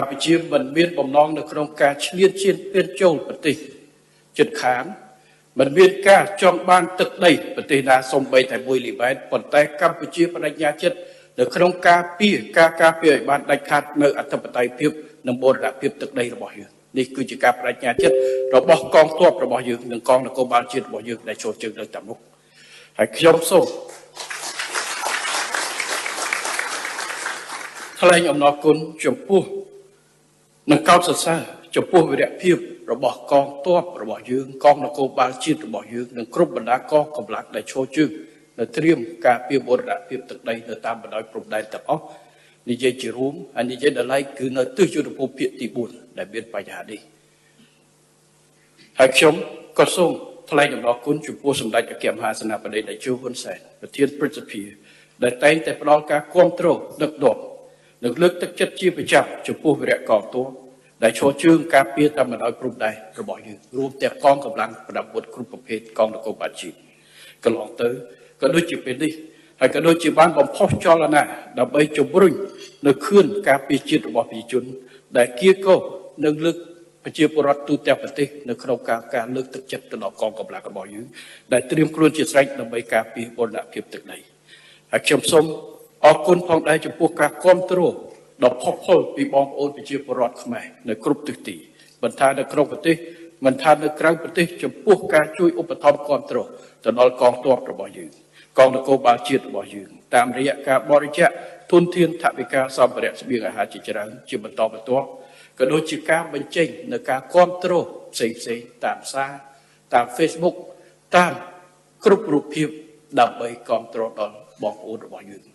កម្ពុជាមិនមានបំណងនៅក្នុងការឈ្លានឈានពៀនចូលប្រទេសជិតខាងមិនមានការចង់បានទឹកដីប្រទេសណាសូម្បីតែមួយលីបែតប៉ុន្តែកម្ពុជាបដិញ្ញាចិត្តនៅក្នុងការការពារឲ្យបានដាច់ខាតនៅអធិបតេយ្យភាពនិងបូរណភាពទឹកដីរបស់យើងនេះគឺជាការបដិញ្ញាចិត្តរបស់កងទ័ពរបស់យើងនិងកងនគរបាលជាតិរបស់យើងដែលចូលជើងទៅតាមមុខហើយខ្ញុំសូមថ្លែងអំណរគុណចំពោះនិងកោតសរសើរចំពោះវីរភាពរបស់កងទ័ពរបស់យើងកងនគរបាលជាតិរបស់យើងនិងគ្រប់បណ្ដាកងកម្លាំងដែលឈរជើងនៅត្រៀមការពារបូរណភាពទឹកដីនៅតាមបណ្ដោយព្រំដែនទាំងអស់និយាយជារួមហើយនិយាយដល់ឡែកគឺនៅទិសយុទ្ធភូមិភាគទី4ដែលមានបញ្ហានេះហើយខ្ញុំក៏សូមថ្លែងអំណរគុណចំពោះសម្ដេចអគ្គមហាសេនាបតីតេជោហ៊ុនសែនប្រធានព្រឹទ្ធសភាដែលតែងតែផ្ដល់ការគាំទ្រដឹកនាំនិងលើកទឹកចិត្តជាប្រចាំចំពោះវីរៈកងទ័ពដែលឈរជើងការពារតាមបណ្ដោយព្រំដែនរបស់យើងរួមទាំងកងកម្លាំងប្រដាប់អាវុធគ្រប់ប្រភេទកងនគរបាលជាតិកន្លងទៅក៏ដូចជាពេលនេះហើយក៏ដូចជាបានបំផុសចលនាដើម្បីជំរុញនៅខឿនការពារជាតិរបស់ប្រជាជនដែលគៀកោនិងលើកប្រជាពលរដ្ឋទូទាំងប្រទេសនៅក្នុងការលើកទឹកចិត្តទៅដល់កងកម្លាំងរបស់យើងដែលត្រៀមខ្លួនជាស្រេចដើម្បីការពារបូរណភាពទឹកដីហើយខ្ញុំសូមអរគុណផងដែរចំពោះការគាំទ្រដ៏ផុសផុលពីបងប្អូនប្រជាពលរដ្ឋខ្មែរនៅគ្រប់ទិសទីមិនថានៅក្នុងប្រទេសមិនថានៅក្រៅប្រទេសចំពោះការជួយឧបត្ថម្ភគាំទ្រទៅដល់កងទ័ពរបស់យើងកងនគរបាលជាតិរបស់យើងតាមរយៈការបរិច្ចាគទុនធានថវិកាសម្ភារៈស្បៀងអាហារជាច្រើនជាបន្តបន្ទាប់ក៏ដូចជាការបញ្ចេញនៅការគាំទ្រផ្សេងតាមសារតាម Facebook តាមគ្រប់រូបភាពដើម្បីគាំទ្រដល់បងប្អូនរបស់យើង